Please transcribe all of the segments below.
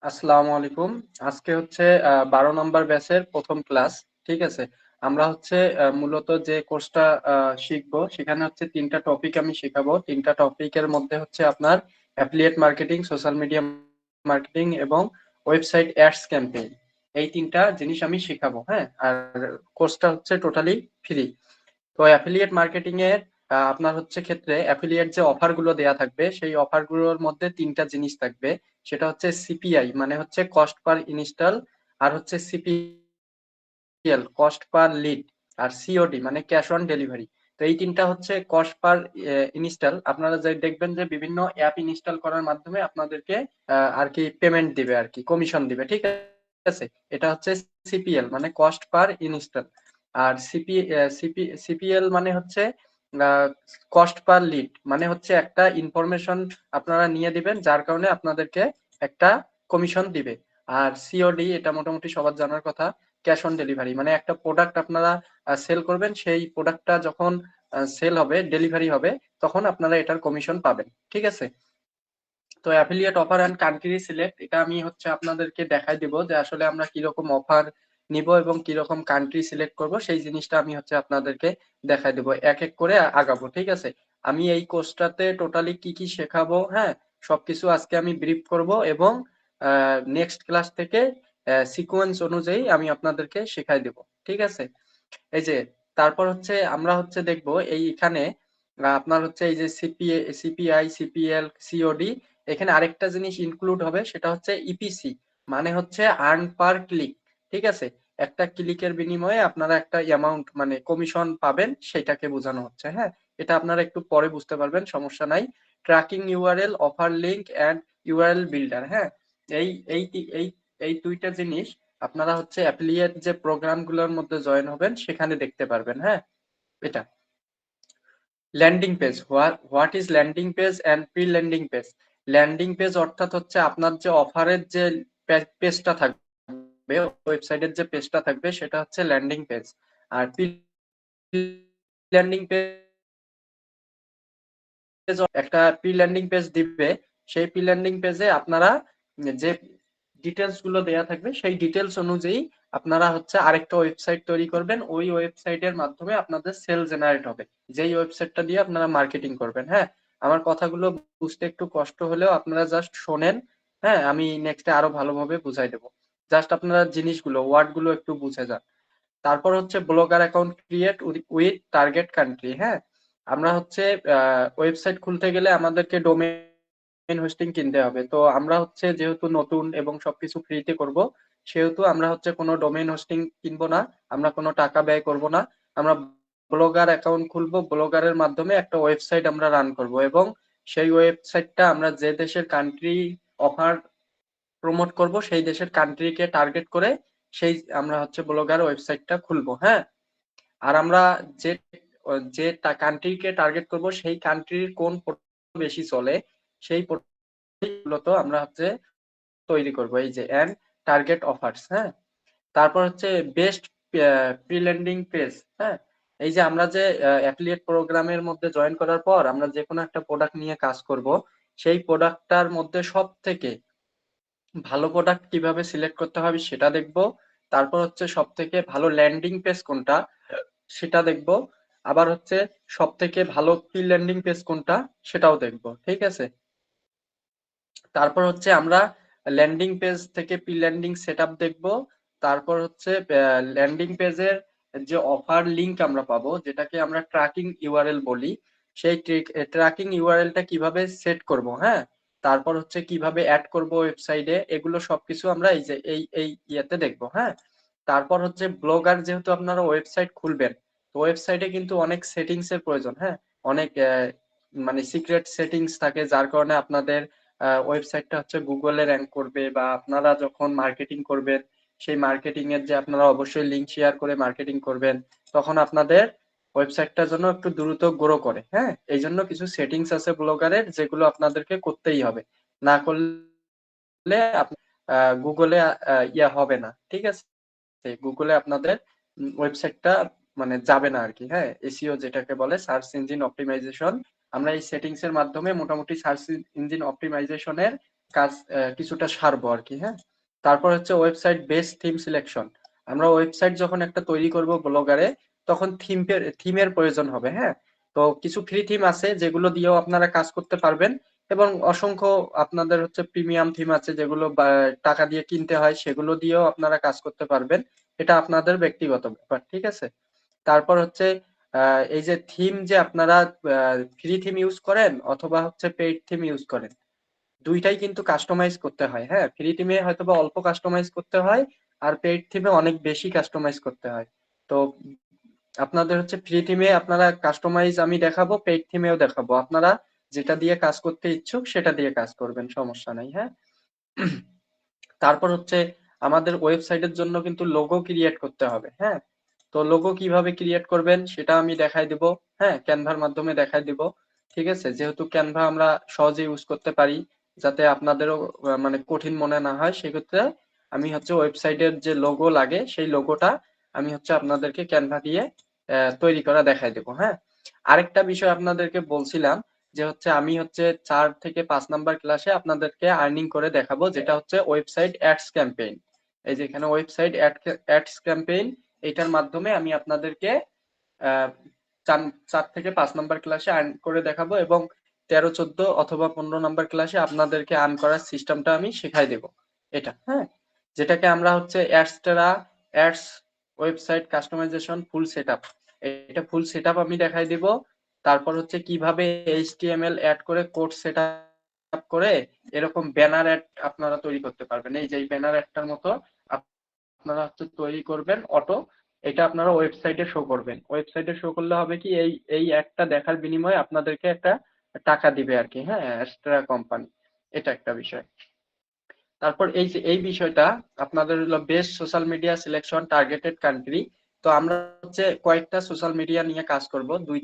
আসসালামু আলাইকুম। আজকে হচ্ছে 12 নম্বর ব্যাচের প্রথম ক্লাস। ঠিক আছে। আমরা হচ্ছে মূলত যে কোর্সটা শিখবো সেখানে হচ্ছে 3টা টপিক আমি শেখাবো। 3টা টপিকের মধ্যে হচ্ছে আপনার affiliate marketing, social media marketing এবং ওয়েবসাইট অ্যাডস ক্যাম্পেইন। এই 3টা জিনিস আমি শেখাবো। হ্যাঁ, আর কোর্সটা হচ্ছে টোটালি ফ্রি। তো অ্যাফিলিয়েট মার্কেটিং এর আপনার হচ্ছে ক্ষেত্রে অ্যাফিলিয়েট যে অফার গুলো দেয়া থাকবে সেই অফার গুলোর মধ্যে 3টা জিনিস থাকবে। সেটা হচ্ছে সিপিআই মানে হচ্ছে কস্ট পার ইনস্টল, আর হচ্ছে সিপিএল কস্ট পার লিড, আর সিওডি মানে ক্যাশ অন ডেলিভারি। তো এই 3টা হচ্ছে কস্ট পার ইনস্টল। আপনারা যে দেখবেন যে বিভিন্ন অ্যাপ ইনস্টল করার মাধ্যমে আপনাদেরকে আর কি পেমেন্ট দিবে, আর কি কমিশন দিবে। ঠিক আছে। এটা হচ্ছে সিপিএল মানে কস্ট পার ইনস্টল। আর সিপিএল মানে হচ্ছে কস্ট পার লিড, মানে হচ্ছে একটা ইনফরমেশন আপনারা নিয়ে দিবেন যার কারণে আপনাদেরকে একটা কমিশন দিবে। আর সিওডি এটা মোটামুটি সবার জানার কথা, ক্যাশ অন ডেলিভারি মানে একটা প্রোডাক্ট আপনারা সেল করবেন, সেই প্রোডাক্টটা যখন সেল হবে, ডেলিভারি হবে, তখন আপনারা এটার কমিশন পাবেন। ঠিক আছে। তো affiliate offer and country select এটা আমি হচ্ছে আপনাদেরকে দেখাই দিব যে আসলে আমরা কিরকম অফার নিব এবং কিরকম কান্ট্রি সিলেক্ট করব, সেই জিনিসটা আমি হচ্ছে আপনাদেরকে দেখাই দেব, এক এক করে আগাবো। ঠিক আছে। আমি এই কোর্সটাতে টোটালি কি কি শেখাবো, হ্যাঁ, সবকিছু আজকে আমি ব্রিফ করব এবং নেক্সট ক্লাস থেকে সিকোয়েন্স অনুযায়ী আমি আপনাদেরকে শেখাই দেব। ঠিক আছে। এই যে তারপর হচ্ছে আমরা হচ্ছে দেখবো এইখানে আপনার হচ্ছে এই যে সিপিআই, সিপিএল, সিওডি, এখানে আরেকটা জিনিস ইনক্লুড হবে, সেটা হচ্ছে ইপিসি মানে হচ্ছে আর্ন পার ক্লিক। ঠিক আছে। একটা ক্লিকের বিনিময়ে আপনারা একটা অ্যামাউন্ট মানে কমিশন পাবেন, সেটাকে বোঝানো হচ্ছে। হ্যাঁ, এটা আপনারা একটু পরে বুঝতে পারবেন, সমস্যা নাই। Tracking URL, offer link and URL builder. হ্যাঁ, এই এই এই এই দুইটা জিনিস আপনারা হচ্ছে অ্যাফিলিয়েট যে প্রোগ্রাম গুলোর মধ্যে জয়েন হবেন সেখানে দেখতে পারবেন। হ্যাঁ, এটা landing page. What is landing page and pre landing page? Landing page অর্থাৎ হচ্ছে আপনার যে অফারের যে পেজটা থাকবে, ওয়েবসাইটের যে পেজটা থাকবে সেটা হচ্ছে ল্যান্ডিং পেজ। আর প্রি ল্যান্ডিং পেজ একটা প্রি ল্যান্ডিং পেজ দিবে, সেই প্রি ল্যান্ডিং পেজে আপনারা যে ডিটেলস গুলো দেয়া থাকবে সেই ডিটেলস অনুযায়ী আপনারা হচ্ছে আরেকটা ওয়েবসাইট তৈরি করবেন। ওই ওয়েবসাইটের মাধ্যমে আপনাদের সেল জেনারেট হবে, যেই ওয়েবসাইটটা দিয়ে আপনারা মার্কেটিং করবেন। হ্যাঁ, আমার কথাগুলো বুঝতে একটু কষ্ট হলেও আপনারা জাস্ট শোনেন। হ্যাঁ, আমি নেক্সটে আরো ভালোভাবে বুঝাই দেবো। জাস্ট আপনারা জিনিসগুলো, ওয়ার্ড গুলো একটু বুঝে যান। তারপর হচ্ছে blogger account create with target country. হ্যাঁ, আমরা হচ্ছে ওয়েবসাইট খুলতে গেলে আমাদেরকে ডোমেইন হোস্টিং কিনতে হবে। তো আমরা হচ্ছে যেহেতু নতুন এবং সবকিছু ফ্রিতে করব, সেহেতু আমরা হচ্ছে কোনো ডোমেইন হোস্টিং কিনবো না, আমরা কোনো টাকা ব্যয় করব না। আমরা ব্লগার অ্যাকাউন্ট খুলবো, ব্লগারের মাধ্যমে একটা ওয়েবসাইট আমরা রান করব এবং সেই ওয়েবসাইটটা আমরা যে দেশের কান্ট্রি অফার প্রমোট করব সেই দেশের কান্ট্রিকে টার্গেট করে সেই আমরা হচ্ছে ব্লগার ওয়েবসাইটটা খুলবো। হ্যাঁ, আর আমরা যে যে কান্ট্রিকে টার্গেট করব সেই কান্ট্রির কোন বেশি চলে সেই মূলত আমরা হচ্ছে তৈরি করব, এই যে এন্ড টার্গেট অফারস। হ্যাঁ, তারপর হচ্ছে বেস্ট প্রি ল্যান্ডিং পেজ। হ্যাঁ, এই যে আমরা যে অ্যাফিলিয়েট প্রোগ্রামের মধ্যে জয়েন করার পর আমরা যে কোনো একটা প্রোডাক্ট নিয়ে কাজ করব, সেই প্রোডাক্টটার মধ্যে সব থেকে ভালো প্রোডাক্ট কিভাবে সিলেক্ট করতে হবে সেটা দেখবো। তারপর হচ্ছে সব থেকে ভালো ল্যান্ডিং পেজ কোনটা সেটা দেখবো। আবার হচ্ছে সব থেকে ভালো প্রি ল্যান্ডিং পেজ কোনটা সেটাও দেখবো। ঠিক আছে। তারপর হচ্ছে আমরা ল্যান্ডিং পেজ থেকে প্রি ল্যান্ডিং সেটআপ দেখবো। তারপর হচ্ছে ল্যান্ডিং পেজের যে অফার লিংক আমরা পাবো, যেটাকে আমরা ট্র্যাকিং ইউআরএল বলি, সেই ট্র্যাকিং ইউআরএলটা কিভাবে সেট করব। হ্যাঁ, তারপর হচ্ছে কিভাবে অ্যাড করব ওয়েবসাইটে, এগুলো সবকিছু আমরা এই যে এই ইয়েতে দেখবো। হ্যাঁ, তারপর হচ্ছে ব্লগার, যেহেতু আপনারা ওয়েবসাইট খুলবেন, তো ওয়েবসাইটে কিন্তু অনেক সেটিংস এর প্রয়োজন। হ্যাঁ, অনেক মানে সিক্রেট সেটিংস থাকে, যার কারণে আপনাদের ওয়েবসাইটটা হচ্ছে গুগলে র্যাঙ্ক করবে, বা আপনারা যখন মার্কেটিং করবেন সেই মার্কেটিং এর যে আপনারা অবশ্যই লিংক শেয়ার করে মার্কেটিং করবেন, তখন আপনাদের ওয়েবসাইটটার জন্য একটু দ্রুত গ্রো করে। হ্যাঁ, এই জন্য কিছু সেটিংস আছে ব্লগারের, যেগুলো আপনাদেরকে করতেই হবে, না করলে গুগলে ইয়া হবে না। ঠিক আছে, গুগলে আপনাদের ওয়েবসাইটটা মানে যাবে না আর কি। হ্যাঁ, এসইও যেটাকে বলে, সার্চ ইঞ্জিন অপটিমাইজেশন, আমরা এই সেটিংস এর মাধ্যমে মোটামুটি সার্চ ইঞ্জিন অপটিমাইজেশনের কাজ কিছুটা সারবো আর কি। হ্যাঁ, তারপর হচ্ছে ওয়েবসাইট বেস থিম সিলেকশন। আমরা ওয়েবসাইট যখন একটা তৈরি করব ব্লগারে, তখন থিমের প্রয়োজন হবে। হ্যাঁ, তো কিছু ফ্রি থিম আছে যেগুলো দিয়েও আপনারা কাজ করতে পারবেন, এবং অসংখ্য আপনাদের হচ্ছে প্রিমিয়াম থিম আছে যেগুলো টাকা দিয়ে কিনতে হয়, সেগুলো দিয়েও আপনারা কাজ করতে পারবেন। এটা আপনাদের ব্যক্তিগত ব্যাপার, ঠিক আছে। তারপর হচ্ছে এই যে থিম যে আপনারা ফ্রি থিম ইউজ করেন অথবা হচ্ছে পেইড থিম ইউজ করেন, দুইটাই কিন্তু কাস্টমাইজ করতে হয়। হ্যাঁ, ফ্রি থিমে হয়তোবা অল্প কাস্টমাইজ করতে হয়, আর পেইড থিমে অনেক বেশি কাস্টমাইজ করতে হয়। তো আপনাদের হচ্ছে ফ্রি থিমে আপনারা কাস্টমাইজ আমি দেখাবো, পেইড থিমেও দেখাবো। আপনারা যেটা দিয়ে কাজ করতে ইচ্ছুক সেটা দিয়ে কাজ করবেন, সমস্যা নাই। হ্যাঁ, তারপর হচ্ছে আমাদের ওয়েবসাইটের জন্য কিন্তু লোগো ক্রিয়েট করতে হবে। হ্যাঁ, তো লোগো কিভাবে ক্রিয়েট করবেন সেটা আমি দেখাই দিব। হ্যাঁ, ক্যানভার মাধ্যমে দেখাই দিব, ঠিক আছে। যেহেতু ক্যানভা আমরা সহজে ইউজ করতে পারি, যাতে আপনাদেরও মানে কঠিন মনে না হয়, সেক্ষেত্রে আমি হচ্ছে ওয়েবসাইটের যে লোগো লাগে সেই লোগোটা আমি হচ্ছে আপনাদেরকে ক্যানভা দিয়ে তৈরি করা দেখাই দেব। হ্যাঁ, আরেকটা বিষয় আপনাদেরকে বলছিলাম যে হচ্ছে আমি হচ্ছে 4 থেকে 5 নাম্বার ক্লাসে আপনাদেরকে আর্নিং করে দেখাবো, যেটা হচ্ছে ওয়েবসাইট অ্যাডস ক্যাম্পেইন। এই যে এখানে ওয়েবসাইট অ্যাডস ক্যাম্পেইন, এটার মাধ্যমে আমি আপনাদেরকে আহ, 4 থেকে 5 নাম্বার ক্লাসে আর্ন করে দেখাবো, এবং 13, 14 অথবা 15 নাম্বার ক্লাসে আপনাদেরকে আর্ন করার সিস্টেমটা আমি শেখাই দেব। এটা, হ্যাঁ, যেটাকে আমরা হচ্ছে ads website customisation full setup, এটা ফুল সেটআপ আমি দেখাই দিব। তারপর হচ্ছে কিভাবে এইচটিএমএল অ্যাড করে কোড সেটআপ করে এরকম ব্যানার অ্যাড আপনারা তৈরি করতে পারবেন। এই যে ব্যানার অ্যাডটার মতো আপনারা হচ্ছে তৈরি করবেন অটো, এটা আপনারা ওয়েবসাইটে শো করবেন। ওয়েবসাইটে শো করলে হবে কি, এই অ্যাডটা দেখার বিনিময়ে আপনাদেরকে একটা টাকা দিবে আর কি। হ্যাঁ, এক্সট্রা কোম্পানি, এটা একটা বিষয়। তারপর এই যে এই বিষয়টা আপনাদের হলো best social media selection targeted country. তো আমরা হচ্ছে কয়েকটা সোশ্যাল মিডিয়া নিয়ে কাজ করব, দুই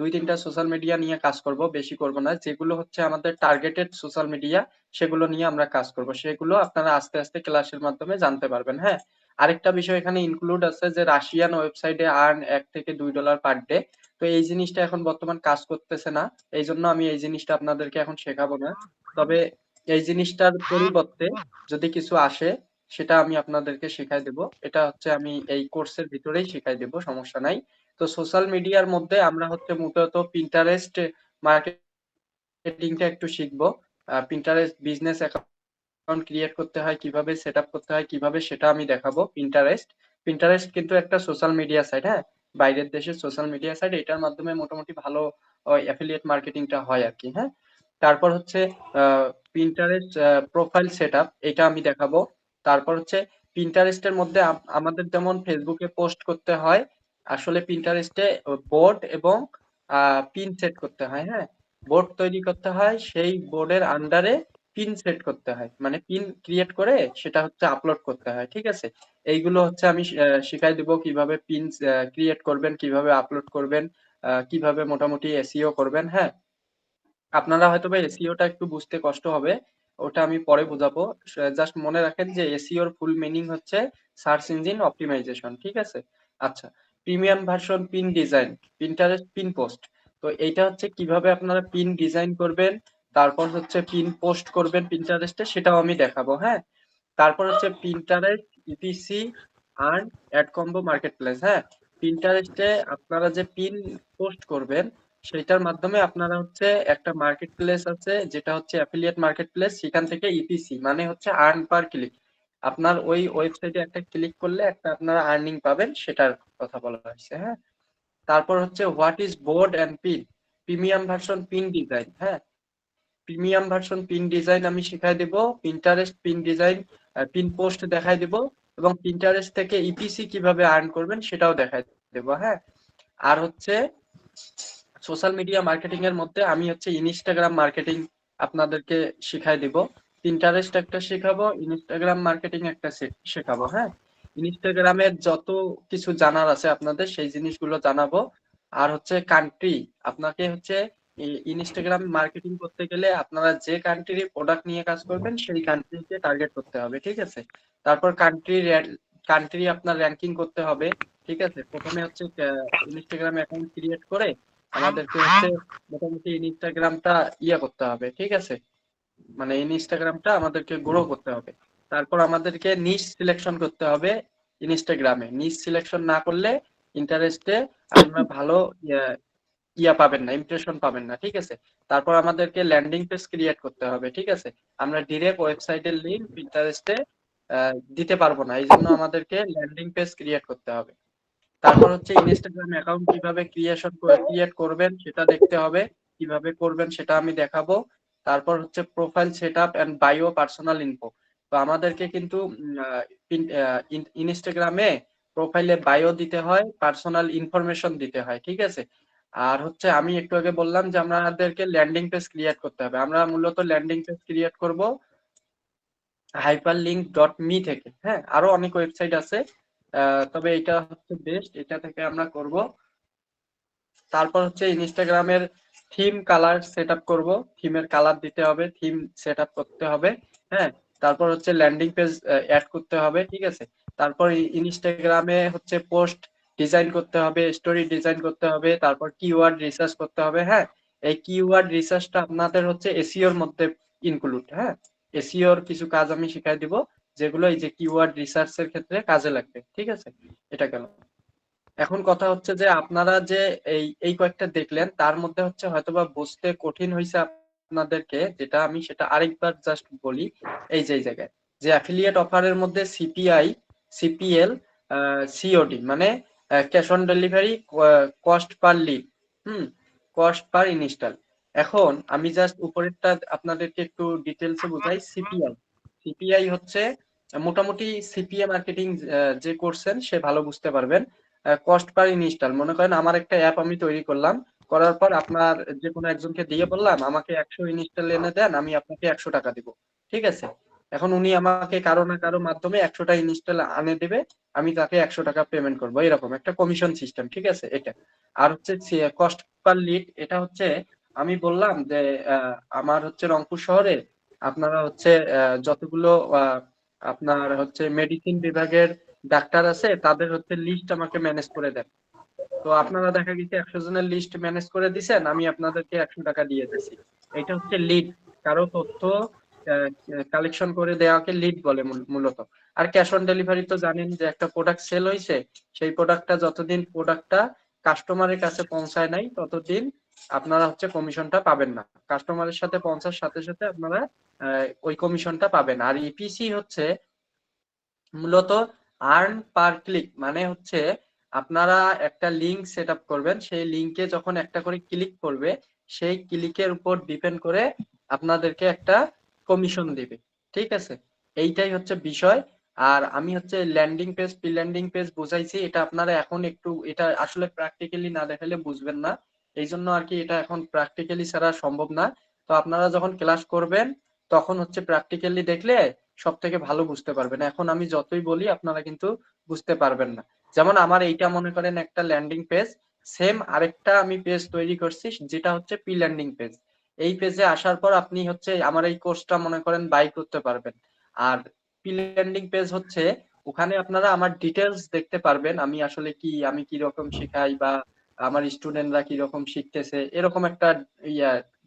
তিনটা সোশ্যাল মিডিয়া নিয়ে কাজ করব, বেশি করব না। যেগুলো হচ্ছে আমাদের টার্গেটেড সোশ্যাল মিডিয়া সেগুলো নিয়ে আমরা কাজ করব, সেগুলো আপনারা আস্তে আস্তে ক্লাসের মাধ্যমে জানতে পারবেন। হ্যাঁ, আরেকটা বিষয় এখানে ইনক্লুড আছে যে রাশিয়ান ওয়েবসাইটে আর্ন $1 থেকে $2 পার ডে। তো এই জিনিসটা এখন বর্তমান কাজ করতেছে না, এই জন্য আমি এই জিনিসটা আপনাদেরকে এখন শেখাবো না। তবে এই জিনিসটার পরিবর্তে যদি কিছু আসে সেটা আমি আপনাদেরকে শিখাই দেব। এটা হচ্ছে আমি এই কোর্সের ভিতরেই শিখাই দেব, সমস্যা নাই। তো সোশ্যাল মিডিয়ার মধ্যে আমরা হচ্ছে মূলত পিন্টারেস্ট মার্কেটিংটা একটু শিখবো। পিন্টারেস্ট বিজনেস অ্যাকাউন্ট ক্রিয়েট করতে হয় কিভাবে, সেট আপ করতে হয় কিভাবে, সেটা আমি দেখাবো। পিন্টারেস্ট কিন্তু একটা সোশ্যাল মিডিয়া সাইট। হ্যাঁ, বাইরের দেশের সোশ্যাল মিডিয়া সাইট, এটার মাধ্যমে মোটামুটি ভালো অ্যাফিলিয়েট মার্কেটিংটা হয় আর কি। হ্যাঁ, তারপর হচ্ছে পিন্টারেস্ট প্রোফাইল সেটআপ, এটা আমি দেখাবো। তারপর হচ্ছে পিন্টারেস্টের মধ্যে আমাদের যেমন ফেসবুকে পোস্ট করতে হয়, আসলে পিন্টারেস্টে বোর্ড এবং পিন সেট করতে হয়। হ্যাঁ, বোর্ড তৈরি করতে হয়, সেই বোর্ডের আন্ডারে পিন সেট করতে হয়, মানে পিন ক্রিয়েট করে সেটা হচ্ছে আপলোড করতে হয়, ঠিক আছে। এইগুলো হচ্ছে আমি শিখাই দিব কিভাবে পিন ক্রিয়েট করবেন, কিভাবে আপলোড করবেন, কিভাবে মোটামুটি এসইও করবেন। হ্যাঁ, আপনারা হয়তো বা এসইওটা একটু বুঝতে কষ্ট হবে, ওটা আমি পরে বুঝাবো। জাস্ট মনে রাখেন যে এসইওর ফুল মিনিং হচ্ছে সার্চ ইঞ্জিন অপটিমাইজেশন, ঠিক আছে। আচ্ছা, premium version pin design, Pinterest pin post. তো এইটা হচ্ছে কিভাবে আপনারা পিন ডিজাইন করবেন, তারপর হচ্ছে পিন পোস্ট করবেন পিন্টারেস্টে, সেটাও আমি দেখাবো। হ্যাঁ, তারপর হচ্ছে পিন্টারেস্ট ইপিসি আর অ্যাড কম্বো মার্কেট প্লেস। হ্যাঁ, পিন্টারেস্টে আপনারা যে পিন পোস্ট করবেন সেটার মাধ্যমে আপনারা হচ্ছে একটা মার্কেট প্লেস আছে যেটা হচ্ছে অ্যাফিলিয়েট মার্কেট প্লেস, সেখান থেকে ইপিসি মানে হচ্ছে আর্ন পার ক্লিক, আপনার ওই ওয়েবসাইটে একটা ক্লিক করলে একটা আপনারা আর্নিং পাবেন, সেটার কথা বলা হয়েছে। হ্যাঁ, তারপর হচ্ছে what is board and pin, premium version pin design. হ্যাঁ, প্রিমিয়াম ভার্সন পিন ডিজাইন আমি শিখাই দেব, Pinterest pin design pin post দেখাই দেব, এবং পিন্টারেস্ট থেকে ইপিসি কিভাবে আর্ন করবেন সেটাও দেখাই দেব। হ্যাঁ, আর হচ্ছে সোশ্যাল মিডিয়া মার্কেটিং এর মধ্যে আমি হচ্ছে ইনস্টাগ্রাম মার্কেটিং আপনাদেরকে শিখাই দিব। পিন্টারেস্ট একটা শেখাবো, ইনস্টাগ্রাম মার্কেটিং একটা শেখাবো। হ্যাঁ, ইনস্টাগ্রামের যত কিছু জানার আছে আপনাদের সেই জিনিসগুলো জানাবো। আর হচ্ছে কান্ট্রি, আপনাকে হচ্ছে ইনস্টাগ্রাম মার্কেটিং করতে গেলে আপনারা যে কান্ট্রির প্রোডাক্ট নিয়ে কাজ করবেন সেই কান্ট্রিকে টার্গেট করতে হবে, ঠিক আছে। তারপর কান্ট্রি আপনার র্যাঙ্কিং করতে হবে, ঠিক আছে। প্রথমে হচ্ছে ইনস্টাগ্রাম অ্যাকাউন্ট ক্রিয়েট করে আমাদেরকে হচ্ছে মোটামুটি ইনস্টাগ্রামটা করতে হবে, ঠিক আছে। মানে ইনস্টাগ্রামটা আমাদেরকে গ্রো করতে হবে। তারপর আমাদেরকে নিশ সিলেকশন করতে হবে। ইনস্টাগ্রামে নিশ সিলেকশন না করলে ইন্টারেস্টে আপনারা ভালো পাবেন না, ইমপ্রেশন পাবেন না, ঠিক আছে। তারপর আমাদেরকে ল্যান্ডিং পেজ ক্রিয়েট করতে হবে, ঠিক আছে। আমরা ডিরেক্ট ওয়েবসাইটের লিংক ইন্টারেস্টে দিতে পারবো না, এই জন্য আমাদেরকে ল্যান্ডিং পেজ ক্রিয়েট করতে হবে। তারপর হচ্ছে ইনস্টাগ্রাম অ্যাকাউন্ট কিভাবে ক্রিয়েট করবেন সেটা দেখতে হবে, কিভাবে করবেন সেটা আমি দেখাবো। তারপর হচ্ছে profile setup and bio personal info. তো আমাদেরকে কিন্তু ইনস্টাগ্রামে প্রোফাইলে বায়ো দিতে হয়, পার্সোনাল ইনফরমেশন দিতে হয়, ঠিক আছে। আর হচ্ছে আমি একটু আগে বললাম যে আমাদেরকে ল্যান্ডিং পেজ ক্রিয়েট করতে হবে। আমরা মূলত ল্যান্ডিং পেজ ক্রিয়েট করব hyperlink.me থেকে। হ্যাঁ, আরো অনেক ওয়েবসাইট আছে, তবে এটা হচ্ছে বেস্ট, এটা থেকে আমরা করব। তারপর হচ্ছে ইনস্টাগ্রামের থিম কালার সেট আপ করবো, থিমের কালার দিতে হবে, থিম সেট আপ করতে হবে। হ্যাঁ, তারপর হচ্ছে ল্যান্ডিং পেজ অ্যাড করতে হবে, ঠিক আছে। তারপর ইনস্টাগ্রামে হচ্ছে পোস্ট ডিজাইন করতে হবে, স্টোরি ডিজাইন করতে হবে, তারপর কিওয়ার্ড রিসার্চ করতে হবে। হ্যাঁ, এই কিওয়ার্ড রিসার্চটা আপনাদের হচ্ছে এসইওর মধ্যে ইনক্লুড। হ্যাঁ, এসইওর কিছু কাজ আমি শিখাই দিব, যেগুলো এই যে কিওয়ার্ড রিসার্চের ক্ষেত্রে কাজে লাগবে, ঠিক আছে। এটা গেল। এখন কথা হচ্ছে যে আপনারা যে এই কয়েকটা দেখলেন, তার মধ্যে হচ্ছে হয়তোবা বুঝতে কঠিন হয়েছে আপনাদেরকে, যেটা আমি সেটা আরেকবার জাস্ট বলি। এই যে এই জায়গায় যে অ্যাফিলিয়েট অফারের মধ্যে সিপিআই, সিপিএল, সিওডি মানে cash on delivery, cost per lead, cost per install. এখন আমি জাস্ট উপরেরটা আপনাদেরকে একটু ডিটেলসে বোঝাই। সিপিআই, সিপিআই হচ্ছে মোটামুটি সিপিএ মার্কেটিং যে করছেন সে ভালো বুঝতে পারবেন। কস্ট পার ইনস্টল, মনে করেন আমার একটা অ্যাপ আমি তৈরি করলাম, করার পর আপনার যে কোনো একজনকে দিয়ে বললাম আমাকে 100 ইনস্টল এনে দেন, আমি আপনাকে 100 টাকা দিব, ঠিক আছে। এখন উনি আমাকে কারো না কারো মাধ্যমে 100টা ইনস্টল আনে দেবে, আমি তাকে 100 টাকা পেমেন্ট করবো, এরকম একটা কমিশন সিস্টেম, ঠিক আছে এটা। আর হচ্ছে কস্ট পার লিড, এটা হচ্ছে আমি বললাম যে আমার হচ্ছে রংপুর শহরে আপনারা হচ্ছে যতগুলো আপনার হচ্ছে মেডিসিন বিভাগের ডাক্তার আছে তাদের হচ্ছে লিস্ট আমাকে ম্যানেজ করে দেন। তো আপনারা দেখা গেছে 100 জনের লিস্ট ম্যানেজ করে দিছেন, আমি আপনাদেরকে 100 টাকা দিয়ে দিছি। এটা হচ্ছে লিড, কারো তথ্য কালেকশন করে দেওয়াকে লিড বলে মূলত। আর ক্যাশ অন ডেলিভারি তো জানেন যে একটা প্রোডাক্ট সেল হয়েছে, সেই প্রোডাক্টটা যতদিন প্রোডাক্টটা কাস্টমারের কাছে পৌঁছায় নাই ততদিন আপনারা হচ্ছে কমিশনটা পাবেন না। কাস্টমারের সাথে পৌঁছার সাথে সাথে আপনারা ওই কমিশনটা পাবেন। আর ইপিসি হচ্ছে মূলত আর্ন পার ক্লিক, মানে হচ্ছে আপনারা একটা লিংক সেট আপ করবেন, সেই লিংকে যখন একটা করে ক্লিক করবে, সেই ক্লিকের উপর ডিপেন্ড করে আপনাদেরকে একটা কমিশন দিবে, ঠিক আছে। এইটাই হচ্ছে বিষয়। আর আমি হচ্ছে landing page, pre landing page বুঝাইছি, এটা আপনারা এখন একটু, এটা আসলে প্র্যাকটিক্যালি না দেখালে বুঝবেন না, এই জন্য আর কি এটা এখন প্র্যাকটিক্যালি ছাড়া সম্ভব না। তো আপনারা যখন ক্লাস করবেন তখন হচ্ছে প্র্যাকটিক্যালি দেখলে সব থেকে ভালো বুঝতে পারবেন। এখন আমি যতই বলি আপনারা কিন্তু বুঝতে পারবেন না। যেমন আমার এইটা মনে করেন একটা ল্যান্ডিং পেজ, সেম আরেকটা আমি পেজ তৈরি করছি যেটা হচ্ছে প্রি ল্যান্ডিং পেজ। এই পেজে আসার পর আপনি হচ্ছে আমার এই কোর্সটা মনে করেন বাই করতে পারবেন। আর প্রি ল্যান্ডিং পেজ হচ্ছে ওখানে আপনারা আমার ডিটেলস দেখতে পারবেন, আমি আসলে কি, আমি কি রকম শেখাই বা আমার স্টুডেন্টরা কি রকম শিখতেছে, এরকম একটা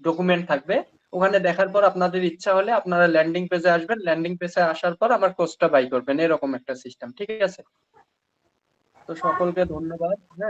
ডকুমেন্ট থাকবে। ওখানে দেখার পর আপনাদের ইচ্ছা হলে আপনারা ল্যান্ডিং পেজে আসবেন, ল্যান্ডিং পেজে আসার পর আমার কোর্সটা বাই করবেন, এরকম একটা সিস্টেম, ঠিক আছে। তো সকলকে ধন্যবাদ। হ্যাঁ।